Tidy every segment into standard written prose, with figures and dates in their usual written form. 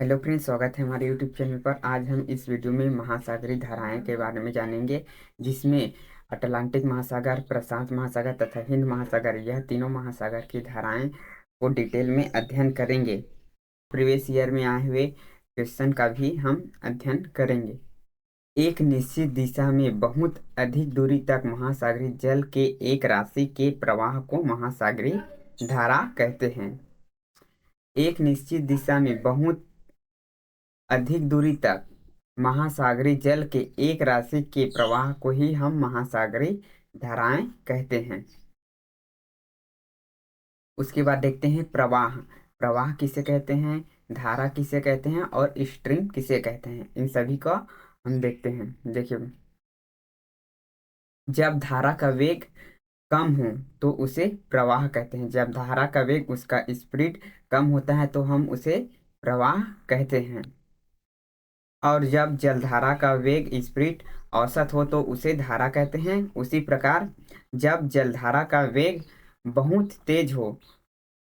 Hello friends, स्वागत है हमारे यूट्यूब चैनल पर। आज हम इस वीडियो में महासागरीय धाराएं के बारे में जानेंगे, जिसमें अटलांटिक महासागर, प्रशांत महासागर तथा हिंद महासागर, यह तीनों महासागर की धाराएं को डिटेल में अध्ययन करेंगे। प्रीवियस ईयर में आए हुए क्वेश्चन का भी हम अध्ययन करेंगे। एक निश्चित दिशा में बहुत अधिक दूरी तक महासागरीय जल के एक राशि के प्रवाह को महासागरीय धारा कहते हैं। एक निश्चित दिशा में बहुत अधिक दूरी तक महासागरीय जल के एक राशि के प्रवाह को ही हम महासागरीय धाराएं कहते हैं। उसके बाद देखते हैं प्रवाह। प्रवाह किसे कहते हैं, धारा किसे कहते हैं और स्ट्रीम किसे कहते हैं, इन सभी को हम देखते हैं। देखिए, जब धारा का वेग कम हो तो उसे प्रवाह कहते हैं। जब धारा का वेग, उसका स्पीड कम होता है तो हम उसे प्रवाह कहते हैं। और जब जलधारा का वेग स्पीड औसत हो तो उसे धारा कहते हैं। उसी प्रकार जब जलधारा का वेग बहुत तेज हो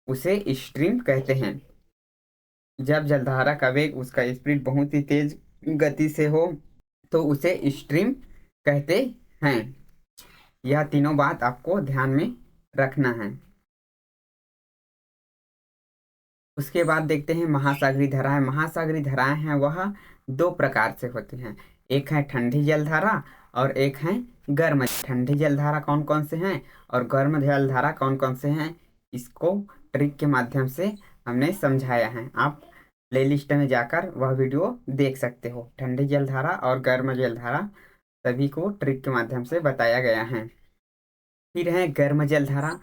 उसे स्ट्रीम कहते हैं। जब जलधारा का वेग, उसका स्पीड बहुत ही तेज गति से हो तो उसे स्ट्रीम कहते हैं। यह तीनों बात आपको ध्यान में रखना है। उसके बाद देखते हैं महासागरीय धाराएं। महासागरीय धाराएं हैं वह दो प्रकार से होती हैं। एक है ठंडी जलधारा और एक है गर्म। ठंडी जलधारा कौन कौन से हैं और गर्म जलधारा कौन कौन से हैं, इसको ट्रिक के माध्यम से हमने समझाया है। आप प्लेलिस्ट में जाकर वह वीडियो देख सकते हो। ठंडी जलधारा और गर्म जलधारा सभी को ट्रिक के माध्यम से बताया गया है। फिर है गर्म जलधारा।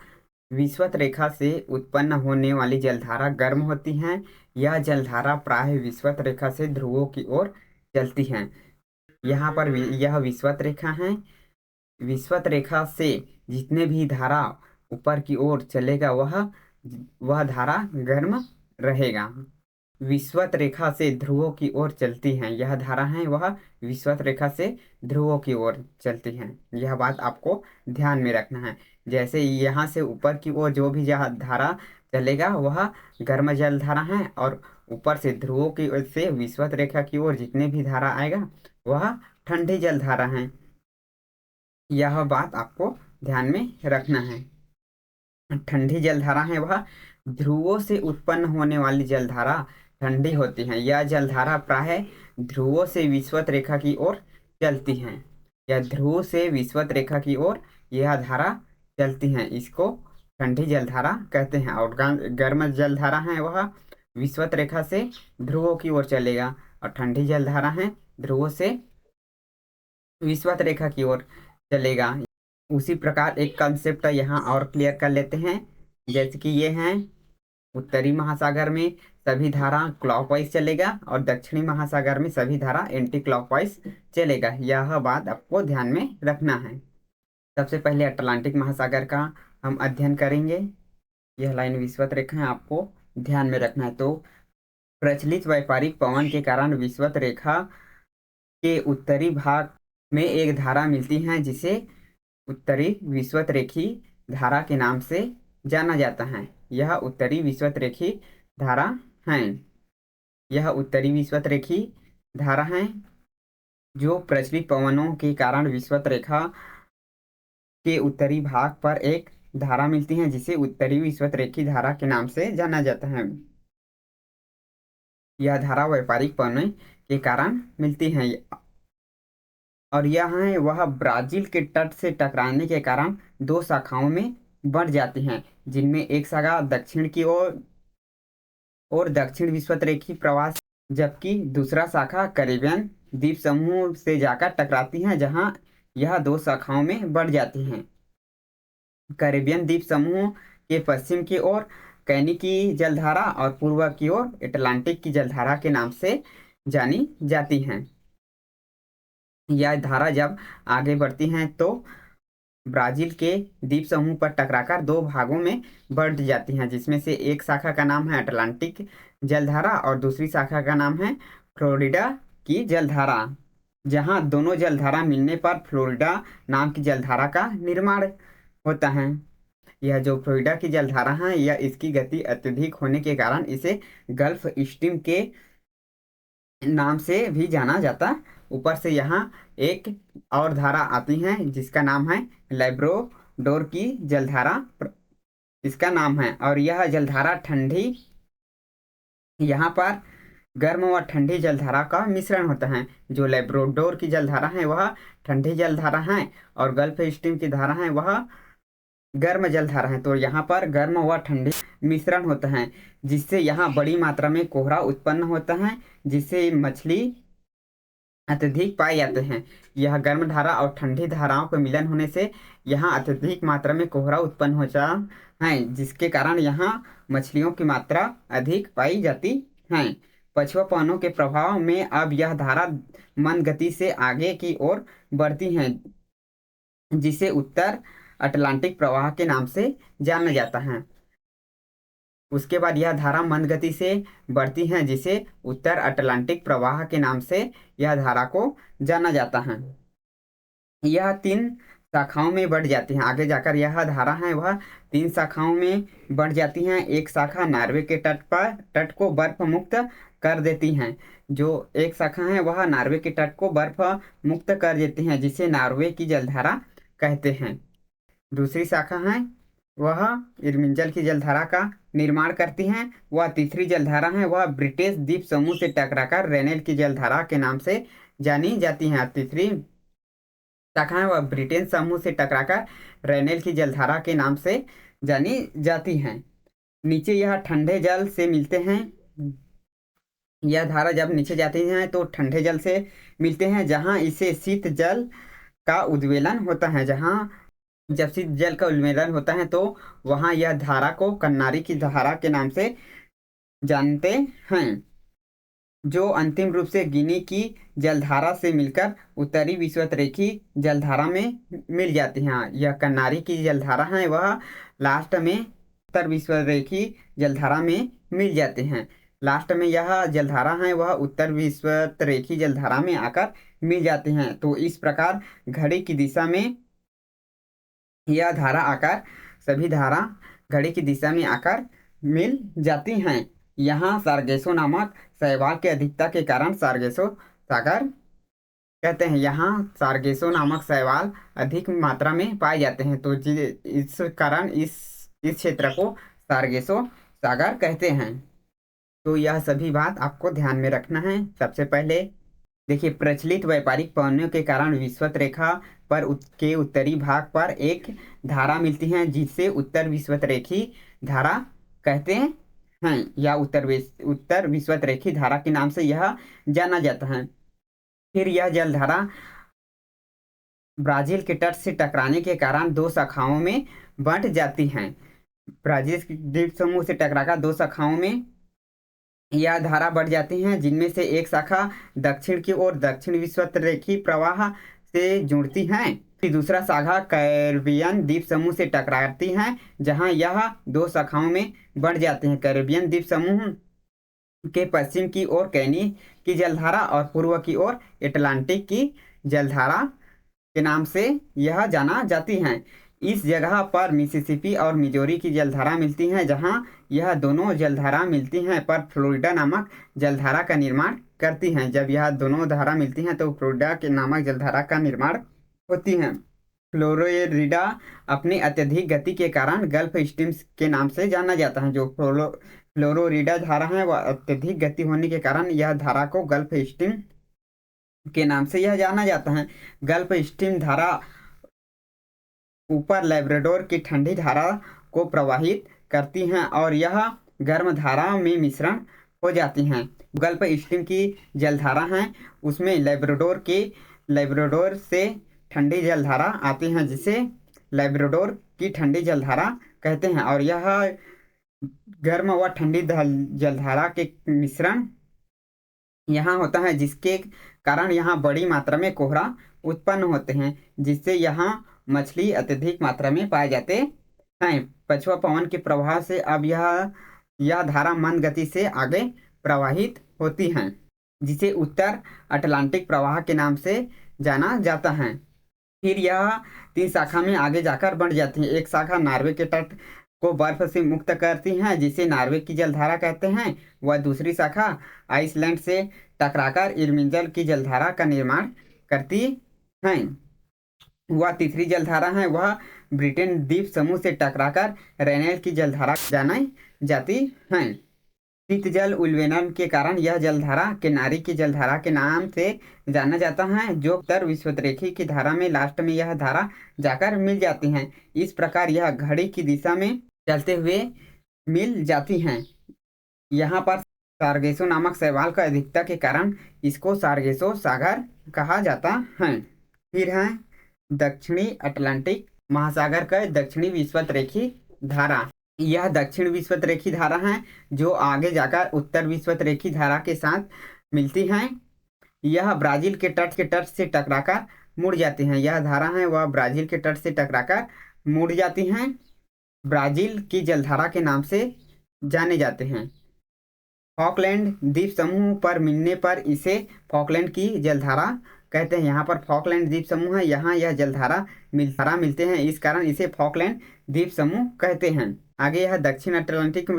विषुवत रेखा से उत्पन्न होने वाली जलधारा गर्म होती हैं। यह जलधारा प्राय विषुवत रेखा से ध्रुवों की ओर चलती हैं। यहाँ पर यह विषुवत रेखा है। विषुवत रेखा से जितने भी धारा ऊपर की ओर चलेगा वह धारा गर्म रहेगा। विषुवत रेखा से ध्रुवों की ओर चलती हैं, यह धारा है वह विषुवत रेखा से ध्रुवों की ओर चलती हैं। यह बात आपको ध्यान में रखना है। जैसे यहाँ से ऊपर की ओर जो भी जहाँ धारा चलेगा वह गर्म जल धारा है, और ऊपर से ध्रुवों की ओर से विषुवत रेखा की ओर जितने भी धारा आएगा वह ठंडी जल धारा है। यह बात आपको ध्यान में रखना है। ठंडी जलधारा है वह ध्रुवों से उत्पन्न होने वाली जलधारा ठंडी होती है। यह जलधारा प्राय ध्रुवों से विषुवत रेखा की ओर चलती है। या ध्रुव से विषुवत रेखा की ओर यह धारा चलती है, इसको ठंडी जलधारा कहते हैं। और गर्म जलधारा है वह विषुवत रेखा से ध्रुवों की ओर चलेगा, और ठंडी जलधारा है ध्रुवों से विषुवत रेखा की ओर चलेगा। उसी प्रकार एक कंसेप्ट यहाँ और क्लियर कर लेते हैं। जैसे कि ये हैं उत्तरी महासागर में सभी धारा क्लॉकवाइज चलेगा और दक्षिणी महासागर में सभी धारा एंटी क्लॉकवाइज चलेगा। यह बात आपको ध्यान में रखना है। सबसे पहले अटलांटिक महासागर का हम अध्ययन करेंगे। यह लाइन विषुवत रेखा है, आपको ध्यान में रखना है। तो प्रचलित व्यापारिक पवन के कारण विषुवत रेखा के उत्तरी भाग में एक धारा मिलती है जिसे उत्तरी विषुवत रेखी धारा के नाम से जाना जाता है। यह उत्तरी विषुवत रेखी धारा है। यह उत्तरी विषुवत रेखी धारा है जो प्रचलित पवनों के कारण विषुवत रेखा के उत्तरी भाग पर एक धारा मिलती है जिसे उत्तरी विषुवत रेखी धारा के नाम से जाना जाता है। यह धारा व्यापारिक पवनों के कारण मिलती है, और यह है वह ब्राजील के तट से टकराने के कारण दो शाखाओं में बढ़ जाती हैं, जिनमें एक शाखा दक्षिण की ओर और दक्षिण विषुवत रेखी प्रवास, जबकि दूसरा शाखा कैरिबियन द्वीप समूह से जाकर टकराती हैं, जहां यह दो शाखाओं में बढ़ जाती हैं। कैरिबियन द्वीप समूह के पश्चिम की ओर कैनी की जलधारा और पूर्व की ओर अटलांटिक की जलधारा के नाम से जानी जाती हैं। यह धारा जब आगे बढ़ती हैं तो ब्राजील के द्वीप समूह पर टकराकर दो भागों में बढ़ जाती हैं, जिसमें से एक शाखा का नाम है अटलांटिक जलधारा और दूसरी शाखा का नाम है फ्लोरिडा की जलधारा। जहां दोनों जलधारा मिलने पर फ्लोरिडा नाम की जलधारा का निर्माण होता है। यह जो फ्लोरिडा की जलधारा है, यह इसकी गति अत्यधिक होने के कारण इसे गल्फ स्ट्रीम के नाम से भी जाना जाता। ऊपर से यहाँ एक और धारा आती है जिसका नाम है लैब्राडोर की जलधारा, इसका नाम है। और यह जलधारा ठंडी, यहाँ पर गर्म व ठंडी जलधारा का मिश्रण होता है। जो लैब्राडोर की जलधारा है वह ठंडी जलधारा है और गल्फ स्ट्रीम की धारा है वह गर्म जलधारा है। तो यहाँ पर गर्म व ठंडी मिश्रण होता है जिससे यहाँ बड़ी मात्रा में कोहरा उत्पन्न होता है, जिससे मछली अत्यधिक पाए जाते हैं। यह गर्म धारा और ठंडी धाराओं के मिलन होने से यहाँ अत्यधिक मात्रा में कोहरा उत्पन्न होता है, जिसके कारण यहाँ मछलियों की मात्रा अधिक पाई जाती है। पछुआ पवनों के प्रभाव में अब यह धारा मंद गति से आगे की ओर बढ़ती है, जिसे उत्तर अटलांटिक प्रवाह के नाम से जाना जाता है। उसके बाद यह धारा मंद गति से बढ़ती है, जिसे उत्तर अटलांटिक प्रवाह के नाम से यह धारा को जाना जाता है। यह 3 शाखाओं में बढ़ जाती है। आगे जाकर यह धारा है वह 3 शाखाओं में बढ़ जाती हैं। एक शाखा नार्वे के तट को बर्फ मुक्त कर देती हैं। जो एक शाखा है वह नार्वे के तट को बर्फ मुक्त कर देती हैं, जिसे नार्वे की जलधारा कहते हैं। दूसरी शाखा है वह इरमिंजल की जलधारा का निर्माण करती हैं। वह तीसरी जलधारा है वह ब्रिटिश द्वीप समूह से टकराकर रेनेल की जलधारा के नाम से जानी जाती है। तीसरी शाखा है वह ब्रिटेन समूह से टकराकर रेनेल की जलधारा के नाम से जानी जाती हैं। नीचे यह ठंडे जल से मिलते हैं। यह धारा जब नीचे जाती है तो ठंडे जल से मिलते हैं, जहां इसे शीत जल का उद्वेलन होता है। जहां जब शीत जल का उन्मूलन होता है तो वहां यह धारा को कन्नारी की धारा के नाम से जानते हैं, जो अंतिम रूप से गिनी की जलधारा से मिलकर उत्तरी विषुवतरेखी जलधारा में मिल जाती है। यह कन्नारी की जलधारा है वह लास्ट में उत्तर विषुवतरेखी जलधारा में मिल जाते हैं। लास्ट में यह जलधारा है वह उत्तर विषुवतरेखी जलधारा में आकर मिल जाते हैं। तो इस प्रकार घड़ी की दिशा में यह धारा आकर सभी धारा घड़ी की दिशा में आकर मिल जाती हैं। यहाँ सारगेसो नामक शैवाल की अधिकता के कारण सारगेसो सागर कहते हैं। यहाँ सारगेसो नामक शैवाल अधिक मात्रा में पाए जाते हैं, तो इस कारण इस क्षेत्र को सारगेसो सागर कहते हैं। तो यह सभी बात आपको ध्यान में रखना है। सबसे पहले देखिए, प्रचलित व्यापारिक पवनों के कारण विषुवत रेखा पर के उत्तरी भाग पर एक धारा मिलती है, जिसे उत्तर विषुवतरेखी धारा कहते हैं या उत्तर विषुवतरेखी धारा के नाम से यह जाना जाता है। फिर यह जलधारा ब्राजील के तट से टकराने के कारण 2 शाखाओं में बंट जाती हैं। ब्राजील द्वीप समूह से टकराकर 2 शाखाओं में यह धारा बढ़ जाती हैं, जिनमें से एक शाखा दक्षिण की ओर दक्षिण विषुवतरेखी प्रवाह से जुड़ती है। फिर दूसरा शाखा कैरिबियन द्वीप समूह से टकराती है, जहां यह 2 शाखाओं में बढ़ जाते हैं। कैरिबियन द्वीप समूह के पश्चिम की ओर कैनी की जलधारा और पूर्व की ओर अटलांटिक की जलधारा के नाम से यह जाना जाती हैं। इस जगह पर मिसिसिपी और मिजोरी की जलधारा मिलती हैं, जहां यह दोनों जलधारा मिलती हैं पर फ्लोरिडा नामक जलधारा का निर्माण करती हैं। जब यह दोनों धारा मिलती हैं तो फ्लोरिडा के नामक जलधारा का निर्माण होती हैं। फ्लोरिडा अपनी अत्यधिक गति के कारण गल्फ स्ट्रीम के नाम से जाना जाता है। जो फ्लोरिडा धारा है वह अत्यधिक गति होने के कारण यह धारा को गल्फ स्ट्रीम के नाम से यह जाना जाता है। गल्फ स्ट्रीम धारा ऊपर लैब्राडोर की ठंडी धारा को प्रवाहित करती हैं और यह गर्म धारा में मिश्रण हो जाती हैं। गल्फ स्ट्रीम की जलधारा है उसमें लैब्राडोर से ठंडी जलधारा आती हैं, जिसे लैब्राडोर की ठंडी जलधारा कहते हैं। और यह गर्म व ठंडी जलधारा के मिश्रण यहाँ होता है, जिसके कारण यहाँ बड़ी मात्रा में कोहरा उत्पन्न होते हैं, जिससे यहाँ मछली अत्यधिक मात्रा में पाए जाते हैं। पछुआ पवन के प्रभाव से अब यह धारा मंद गति से आगे प्रवाहित होती हैं, जिसे उत्तर अटलांटिक प्रवाह के नाम से जाना जाता है। फिर यह 3 शाखा में आगे जाकर बढ़ जाती है। एक शाखा नार्वे के तट को बर्फ से मुक्त करती हैं, जिसे नॉर्वे की जलधारा कहते हैं। वह दूसरी शाखा आइसलैंड से टकराकर इरमिंजल की जलधारा का निर्माण करती हैं। वह तीसरी जलधारा है, वह ब्रिटेन द्वीप समूह से टकराकर रेनेल की जलधारा जानी जाती है। शीत जल उल्बेलन के कारण यह जलधारा किनारी की जलधारा के नाम से जाना जाता है, जो उत्तर विषुवतरेखी की धारा में लास्ट में यह धारा जाकर मिल जाती हैं। इस प्रकार यह घड़ी की दिशा में चलते हुए मिल जाती हैं। यहाँ पर सारगेसो नामक शैवाल का अधिकता के कारण इसको सारगेसो सागर कहा जाता है। फिर है दक्षिणी अटलांटिक महासागर का दक्षिणी विषुवतरेखी धारा। यह दक्षिण विषुवतरेखी धारा है जो आगे जाकर उत्तर विषुवतरेखी धारा के साथ मिलती है। यह ब्राजील के तट से टकराकर मुड़ जाती हैं। यह धारा है वह ब्राजील के तट से टकराकर मुड़ जाती हैं। ब्राजील की जलधारा के नाम से जाने जाते हैं। फॉकलैंड द्वीप समूह पर मिलने पर इसे फॉकलैंड की जलधारा कहते हैं। यहाँ पर फॉकलैंड द्वीप समूह है, यहाँ यह जलधारा मिलते हैं, इस कारण इसे फॉकलैंड द्वीप समूह कहते हैं। आगे यह दक्षिण अटलांटिक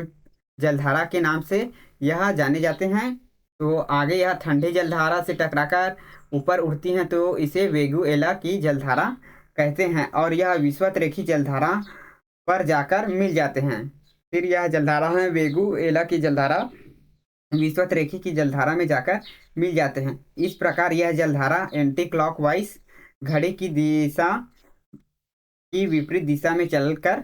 जलधारा के नाम से यह जाने जाते हैं। तो आगे यह ठंडी जलधारा से टकराकर ऊपर उठती हैं, तो इसे वेगुएला की जलधारा कहते हैं और यह विषुवतरेखी जलधारा पर जाकर मिल जाते हैं। फिर यह जलधारा है वेगुएला की जलधारा विषुवतरेखी की जलधारा में जाकर मिल जाते हैं। इस प्रकार यह जलधारा एंटी क्लॉकवाइज घड़ी की दिशा की विपरीत दिशा में चलकर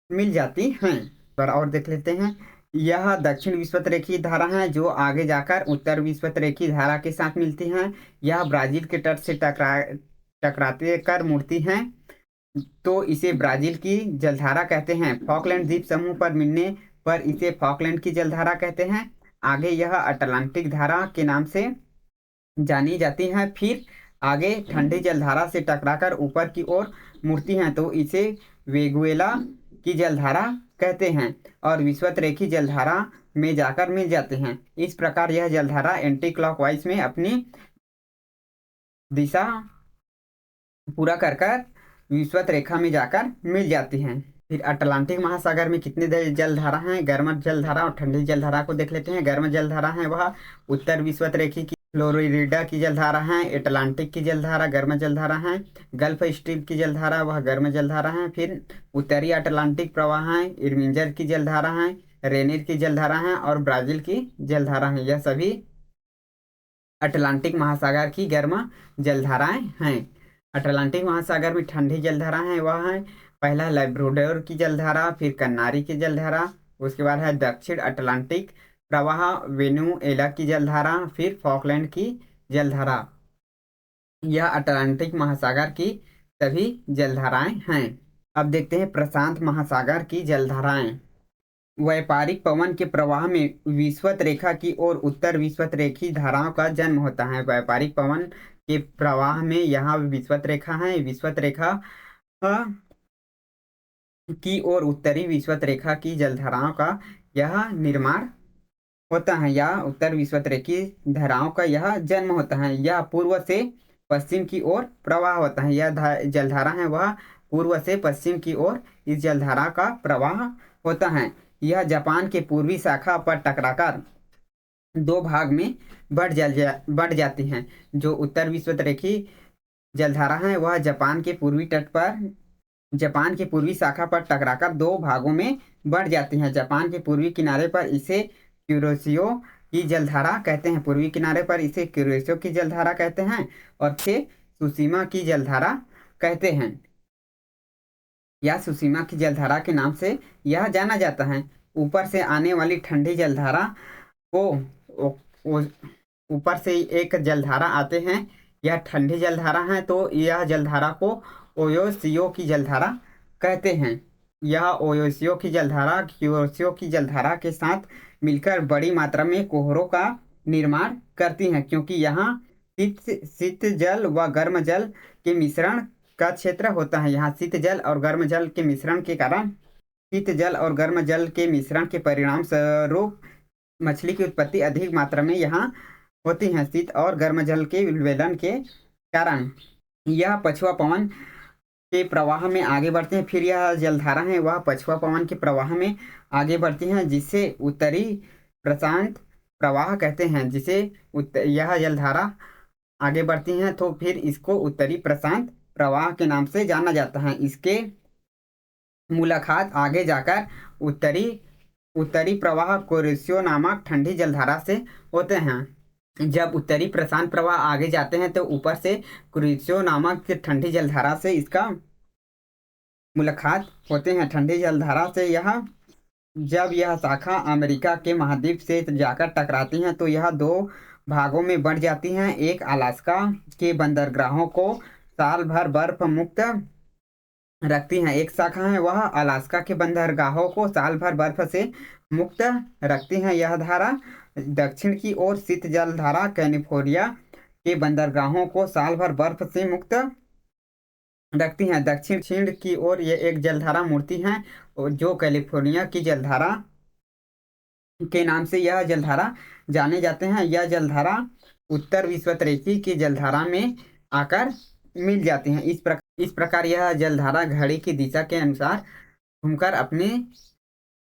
मिल जाती हैं। पर और देख लेते हैं। यह दक्षिण विषुवतरेखी धारा है जो आगे जाकर उत्तर विषुवतरेखी धारा के साथ मिलती हैं। यह ब्राजील के तट से टकराते कर मुड़ती हैं, तो इसे ब्राजील की जलधारा कहते हैं। फॉकलैंड द्वीप समूह पर मिलने पर इसे फॉकलैंड की जलधारा कहते हैं। आगे यह अटलांटिक धारा के नाम से जानी जाती है। फिर आगे ठंडी जलधारा से टकराकर ऊपर की ओर मुड़ती हैं, तो इसे वेगुएला की जलधारा कहते हैं और विषुवतरेखी जलधारा में जाकर मिल जाते हैं। इस प्रकार यह जलधारा एंटी क्लॉकवाइज में अपनी दिशा पूरा कर विषुवत रेखा में जाकर मिल जाती हैं। फिर अटलांटिक महासागर में कितने जलधारा हैं? गर्म जलधारा और ठंडी जलधारा को देख लेते हैं। गर्म जलधारा है वह उत्तर विषुवतरेखी की फ्लोरिडा की जलधारा है। अटलांटिक की जलधारा गर्म जलधारा है। गल्फ स्ट्रीम की जलधारा वह गर्म जलधारा है। फिर उत्तरी अटलांटिक प्रवाह है। इरमिंजर की जलधारा है। रेनिर की जलधारा है और ब्राजील की जलधारा है। यह सभी अटलांटिक महासागर की गर्म जलधाराएं हैं। अटलांटिक महासागर में ठंडी जलधारा है वह है पहला लैब्राडोर की जलधारा, फिर कन्नारी की जलधारा, उसके बाद है दक्षिण अटलांटिक प्रवाह वेनेजुएला की जलधारा, फिर फॉकलैंड की जलधारा। यह अटलांटिक महासागर की सभी जलधाराएं हैं। अब देखते हैं प्रशांत महासागर की जलधाराएं। व्यापारिक पवन के प्रवाह में विषुवत रेखा की ओर उत्तर विषुवत रेखी धाराओं का जन्म होता है। व्यापारिक पवन के प्रवाह में यहाँ विषुवत रेखा है। विषुवत रेखा की ओर उत्तरी विषुवत रेखा की जलधाराओं का यह निर्माण होता है या उत्तर विषुवत रेखी धाराओं का यह जन्म होता है। यह पूर्व से पश्चिम की ओर प्रवाह होता है। यह जलधारा है वह पूर्व से पश्चिम की ओर इस जलधारा का प्रवाह होता है। यह जापान के पूर्वी शाखा पर टकराकर दो भाग में बढ़ जाती हैं। जो उत्तर विषुवतरेखी जलधारा है वह जापान के पूर्वी शाखा पर टकराकर दो भागों में बढ़ जाती हैं। जापान के पूर्वी किनारे पर इसे क्यूरोशियो की जलधारा कहते हैं। पूर्वी किनारे पर इसे क्यूरोशियो की जलधारा कहते हैं और फिर सुशीमा की जलधारा कहते हैं या सुशीमा की जलधारा के नाम से यह जाना जाता है। ऊपर से आने वाली ठंडी जलधारा को ऊपर से एक जलधारा आते हैं, यह ठंडी जलधारा है, तो यह जलधारा को ओयोशियो की जलधारा कहते हैं। यह ओयोशियो की जलधारा क्यूरोशियो की जलधारा के साथ मिलकर बड़ी मात्रा में कोहरों का निर्माण करती हैं, क्योंकि यहाँ शीत जल व गर्म जल के मिश्रण का क्षेत्र होता है। यहाँ शीत जल और गर्म जल के मिश्रण के कारण शीत जल और गर्म जल के मिश्रण के परिणाम स्वरूप मछली की उत्पत्ति अधिक मात्रा में यहाँ होती है। शीत और गर्म जल के उल्बेलन के कारण यह पछुआ पवन के प्रवाह में आगे बढ़ते हैं। फिर यह जलधारा है वह पछुआ पवन के प्रवाह में आगे बढ़ती हैं, जिसे उत्तरी प्रशांत प्रवाह कहते हैं। यह जलधारा आगे बढ़ती हैं तो फिर इसको उत्तरी प्रशांत प्रवाह के नाम से जाना जाता है। इसके मुलाकात आगे जाकर उत्तरी उत्तरी प्रवाह कुरिस्यो नामक ठंडी जलधारा से होते हैं। जब उत्तरी प्रशांत प्रवाह आगे जाते हैं तो ऊपर से कुरिस्यो नामक ठंडी जलधारा से इसका मुलाकात होते हैं। ठंडी जलधारा से जब यह शाखा अमेरिका के महाद्वीप से जाकर टकराती हैं तो यह दो भागों में बढ़ जाती हैं। एक अलास्का के बंदरगाहों को साल भर बर्फ मुक्त रखती हैं। एक शाखा है वह अलास्का के बंदरगाहों को साल भर बर्फ से मुक्त रखती हैं। यह धारा दक्षिण की ओर शीत जलधारा कैलिफोर्निया के बंदरगाहों को साल भर बर्फ से मुक्त रखती हैं। दक्षिण की ओर ये एक जलधारा मुड़ती है जो कैलिफोर्निया की जलधारा के नाम से यह जलधारा जाने जाते हैं। यह जलधारा उत्तर विषुवतरेखी की जलधारा में आकर मिल जाती हैं। इस प्रकार यह जलधारा घड़ी की दिशा के अनुसार घूमकर अपने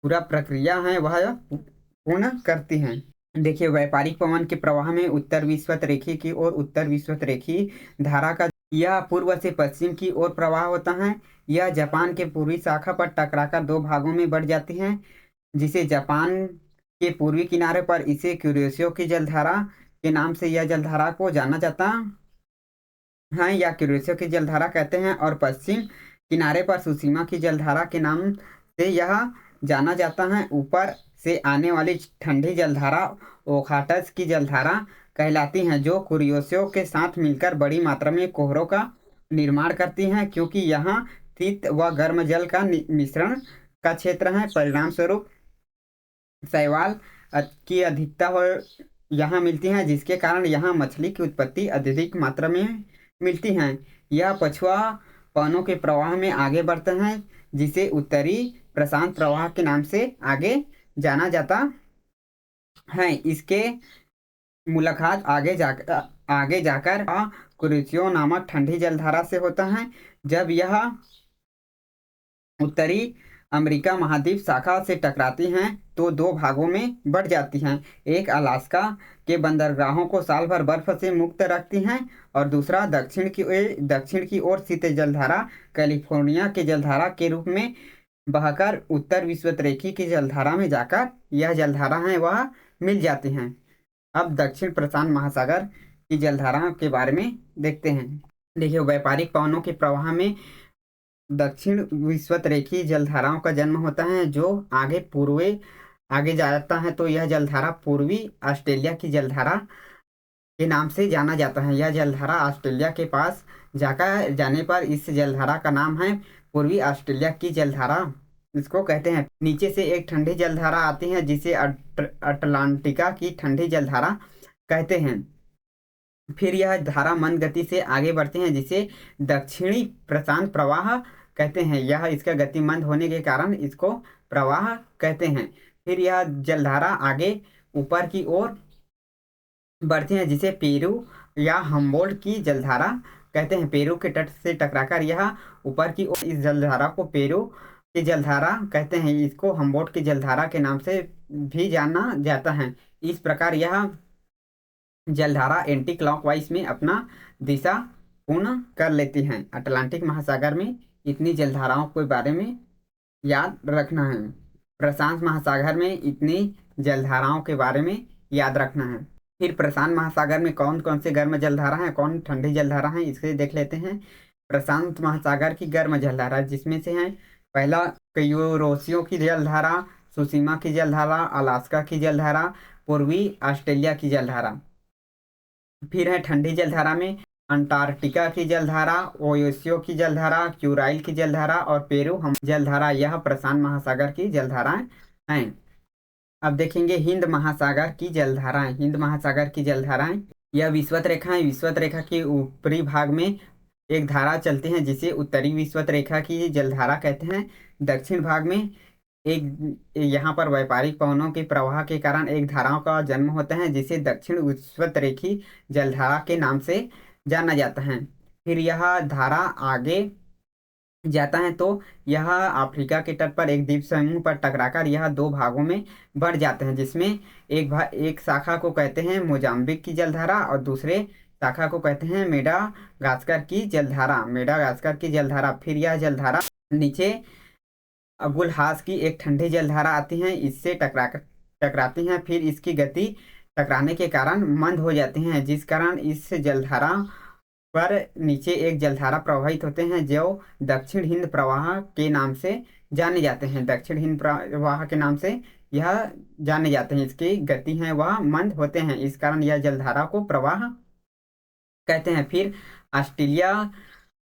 पूरा प्रक्रिया है वह पूर्ण करती हैं। देखिए, व्यापारिक पवन के प्रवाह में उत्तर विषुवतरेखी की ओर उत्तर विषुवतरेखी धारा का यह पूर्व से पश्चिम की ओर प्रवाह होता है। यह जापान के पूर्वी शाखा पर टकराकर दो भागों में बढ़ जाती है, जिसे जापान के पूर्वी किनारे पर इसे क्यूरियोसियो की जलधारा के नाम से यह जलधारा को जाना जाता है या क्यूरियोसियो की जलधारा कहते हैं, और पश्चिम किनारे पर सुसीमा की जलधारा के नाम से यह जाना जाता है। ऊपर से आने वाली ठंडी जलधारा ओखाटस की जलधारा कहलाती हैं, जो कुरियोसियो के साथ मिलकर बड़ी मात्रा में कोहरों का निर्माण करती हैं, क्योंकि यहाँ शीत व गर्म जल का मिश्रण का क्षेत्र है। परिणाम स्वरूप शैवाल की अधिकता यहाँ मिलती है, जिसके कारण यहाँ मछली की उत्पत्ति अत्यधिक मात्रा में मिलती है। यह पछुआ पवनों के प्रवाह में आगे बढ़ते हैं, जिसे उत्तरी प्रशांत प्रवाह के नाम से आगे जाना जाता है। इसके मुलाकात आगे जाकर कुरिस्यो नामक ठंडी जलधारा से होता है। जब यह उत्तरी अमेरिका महाद्वीप शाखा से टकराती हैं तो दो भागों में बढ़ जाती हैं। एक अलास्का के बंदरगाहों को साल भर बर्फ से मुक्त रखती हैं और दूसरा दक्षिण की ओर शीत जलधारा कैलिफोर्निया के जलधारा के रूप में बहकर उत्तर विषुवतरेखी की जलधारा में जाकर यह जलधारा है वह मिल जाती हैं। अब दक्षिण प्रशांत महासागर की जलधारा के बारे में देखते हैं। देखिए, व्यापारिक पवनों के प्रवाह में दक्षिण विषुवतरेखी जलधाराओं का जन्म होता है, जो आगे जाता है तो यह जलधारा पूर्वी ऑस्ट्रेलिया की जलधारा के नाम से जाना जाता है। यह जलधारा ऑस्ट्रेलिया के पास जाने पर इस जलधारा का नाम है पूर्वी ऑस्ट्रेलिया की जलधारा, इसको कहते हैं। नीचे से एक ठंडी जलधारा आती है जिसे अटलांटिका की ठंडी जलधारा कहते हैं। फिर यह धारा मंद गति से आगे बढ़ते हैं, जिसे दक्षिणी प्रशांत प्रवाह कहते हैं। यह इसका गति मंद होने के कारण इसको प्रवाह कहते हैं। फिर यह जलधारा आगे ऊपर की ओर बढ़ती है, जिसे पेरू या हम्बोल्ट की जलधारा कहते हैं। पेरू के तट से टकराकर यह ऊपर की ओर इस जलधारा को पेरू की जलधारा कहते हैं। इसको हम्बोल्ट की जलधारा के नाम से भी जाना जाता है। इस प्रकार यह जलधारा एंटी क्लॉकवाइज में अपना दिशा पूर्ण कर लेती हैं। अटलांटिक महासागर में इतनी जलधाराओं के बारे में याद रखना है। प्रशांत महासागर में इतनी जलधाराओं के बारे में याद रखना है। फिर प्रशांत महासागर में कौन कौन से गर्म जलधारा हैं, कौन ठंडी जलधारा हैं, इसे देख लेते हैं। प्रशांत महासागर की गर्म जलधारा जिसमें से हैं पहला क्यूरोसियो की जलधारा, सुसीमा की जलधारा, अलास्का की जलधारा, पूर्वी ऑस्ट्रेलिया की जलधारा। फिर है ठंडी जलधारा में अंटार्कटिका की जलधारा, ओयोसियो की जलधारा, क्यूराइल की जलधारा और पेरू जलधारा। यह प्रशांत महासागर की जलधाराएं हैं। अब देखेंगे हिंद महासागर की जलधाराएं। हिंद महासागर की जलधाराएं यह विषुवत रेखा है। विषुवत रेखा के ऊपरी भाग में एक धारा चलती है जिसे उत्तरी विषुवत रेखा की जलधारा कहते हैं। दक्षिण भाग में यहाँ पर व्यापारिक पवनों के प्रवाह के कारण एक धाराओं का जन्म होता है, जिसे दक्षिण विषुवतरेखी जलधारा के नाम से जाना जाता है। फिर यह धारा आगे जाता है तो यह अफ्रीका के तट पर एक द्वीप समूह पर टकराकर यह दो भागों में बढ़ जाते हैं, जिसमें एक शाखा को कहते हैं मोजाम्बिक की जलधारा और दूसरे शाखा को कहते हैं मेडागास्कर की जलधारा। फिर यह जलधारा नीचे अबुलहास की एक ठंडी जलधारा आती है, इससे टकराती हैं। फिर इसकी गति टकराने के कारण मंद हो जाती हैं, जिस कारण इस जलधारा पर नीचे एक जलधारा प्रवाहित होते हैं जो दक्षिण हिंद प्रवाह के नाम से जाने जाते हैं। दक्षिण हिंद प्रवाह के नाम से यह जाने जाते हैं। इसकी गति है वह मंद होते हैं, इस कारण यह जलधारा को प्रवाह कहते हैं। फिर ऑस्ट्रेलिया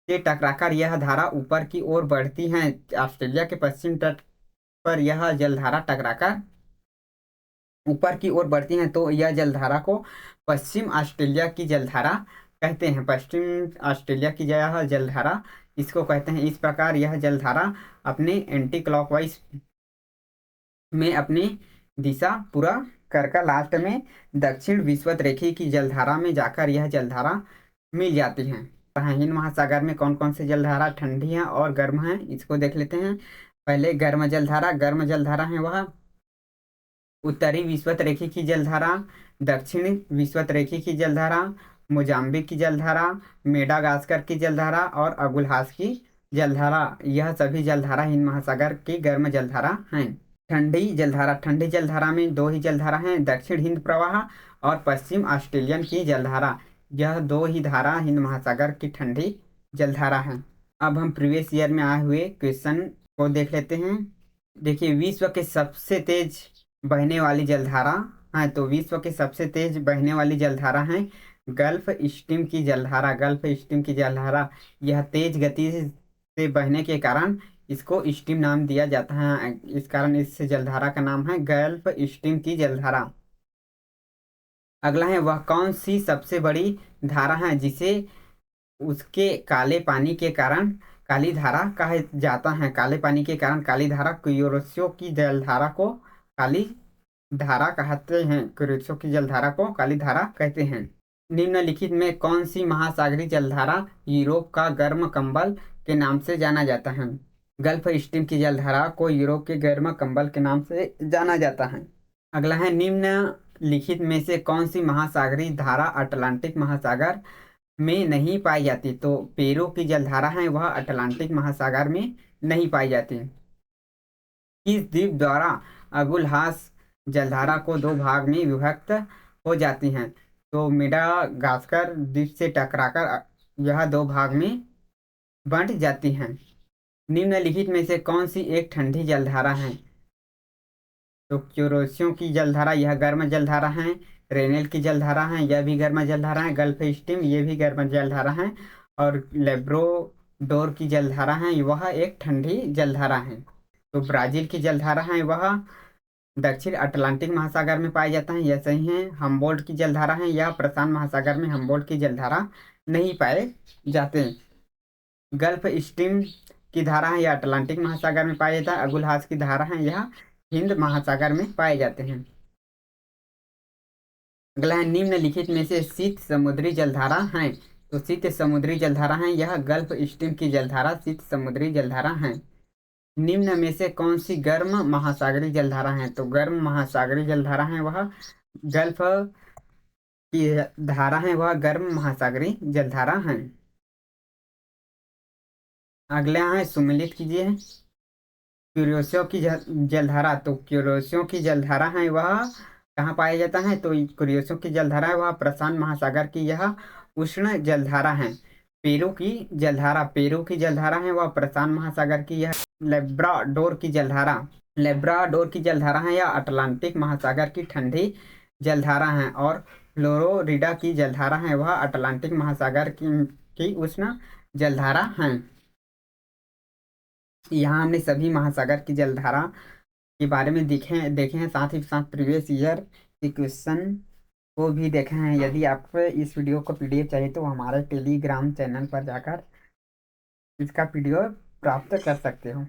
से टकराकर यह धारा ऊपर की ओर बढ़ती है। ऑस्ट्रेलिया के पश्चिम तट पर यह जलधारा टकराकर ऊपर की ओर बढ़ती हैं, तो यह जलधारा को पश्चिम ऑस्ट्रेलिया की जलधारा कहते हैं। पश्चिम ऑस्ट्रेलिया की यह जलधारा इसको कहते हैं। इस प्रकार यह जलधारा अपने एंटी क्लॉकवाइज में अपनी दिशा पूरा कर लास्ट में दक्षिण विषुवत-रेखी की जलधारा में जाकर यह जलधारा मिल जाती है। हिंद महासागर में कौन कौन से जलधारा ठंडी हैं और गर्म हैं, इसको देख लेते हैं। पहले गर्म जलधारा है वह उत्तरी विषुवत-रेखी की जलधारा, दक्षिण विषुवत-रेखी की जलधारा, मोजाम्बिक की जलधारा, मेडागास्कर की जलधारा और अबुलहास की जलधारा। यह सभी जलधारा हिंद महासागर की गर्म जलधारा हैं। ठंडी जलधारा में दो ही जलधारा हैं, दक्षिण हिंद प्रवाह और पश्चिम ऑस्ट्रेलियन की जलधारा। यह दो ही धारा हिंद महासागर की ठंडी जलधारा है। अब हम प्रीवियस ईयर में आए हुए क्वेश्चन को देख लेते हैं। देखिए, विश्व के सबसे तेज बहने वाली जलधारा है, तो विश्व के सबसे तेज बहने वाली जलधारा है गल्फ स्ट्रीम की जलधारा। यह तेज गति से बहने के कारण इसको स्ट्रीम नाम दिया जाता है, इस कारण इस जलधारा का नाम है गल्फ स्ट्रीम की जलधारा। अगला है, वह कौन सी सबसे बड़ी धारा है जिसे उसके काले पानी के कारण काली धारा कहा जाता है। काले पानी के कारण काली धारा क्यूरोसियो की जलधारा को काली धारा कहते हैं। क्यूरोसियो की जलधारा को काली धारा कहते हैं। निम्नलिखित में कौन सी महासागरीय जलधारा यूरोप का गर्म कंबल के नाम से जाना जाता है। गल्फ स्ट्रीम की जलधारा को यूरोप के गर्म कंबल के नाम से जाना जाता है। अगला है, निम्नलिखित में से कौन सी महासागरीय धारा अटलांटिक महासागर में नहीं पाई जाती। तो पेरू की जलधारा है वह अटलांटिक महासागर में नहीं पाई जाती। इस द्वीप द्वारा अबुलहास जलधारा को दो भाग में विभक्त हो जाती हैं, तो मेडागास्कर द्वीप से टकराकर यह दो भाग में बंट जाती हैं। निम्नलिखित में से कौन सी एक ठंडी जलधारा है। तो क्यूरोसियो की जलधारा यह गर्म जलधारा है। रेनेल की जलधारा है, यह भी गर्म जलधारा है। गल्फ स्ट्रीम ये भी गर्म जलधारा है। और लेब्राडोर की जलधारा है वह एक ठंडी जलधारा है। तो ब्राजील की जलधारा है वह दक्षिण अटलांटिक महासागर में पाया जाता है, यह सही है। हम्बोल्ट की जलधारा है, यह प्रशांत महासागर में हम्बोल्ट की जलधारा नहीं पाए जाते। गल्फ स्ट्रीम की धारा है यह अटलांटिक महासागर में पाया जाता है। अबुलहास की धारा है यह हिंद महासागर में पाए जाते हैं। अगला है, निम्नलिखित में से शीत समुद्री जलधारा है। तो शीत समुद्री जलधारा है यह गल्फ स्ट्रीम की जलधारा शीत समुद्री जलधारा है। निम्न में से कौन सी गर्म महासागरीय जलधारा है। तो गर्म महासागरीय जलधारा है वह गल्फ की धारा है वह गर्म महासागरीय जलधारा है। अगला है, सुमेलित कीजिए क्यूरोसियो की जलधारा। तो क्यूरोसियो की जलधारा है वह कहाँ पाया जाता है। तो क्यूरोसियो की जलधारा है वह प्रशांत महासागर की यह उष्ण जलधारा है। पेरू की जलधारा है वह प्रशांत महासागर की यह लेब्राडोर की जलधारा है यह अटलांटिक महासागर की ठंडी जलधारा है। और फ्लोरिडा की जलधारा है वह अटलांटिक महासागर की उष्ण जलधारा है। यहाँ हमने सभी महासागर की जलधारा के बारे में देखे हैं, साथ ही साथ प्रीवियस ईयर के क्वेश्चन को भी देखे हैं। यदि आपको इस वीडियो को PDF चाहिए तो हमारे टेलीग्राम चैनल पर जाकर इसका PDF प्राप्त कर सकते हो।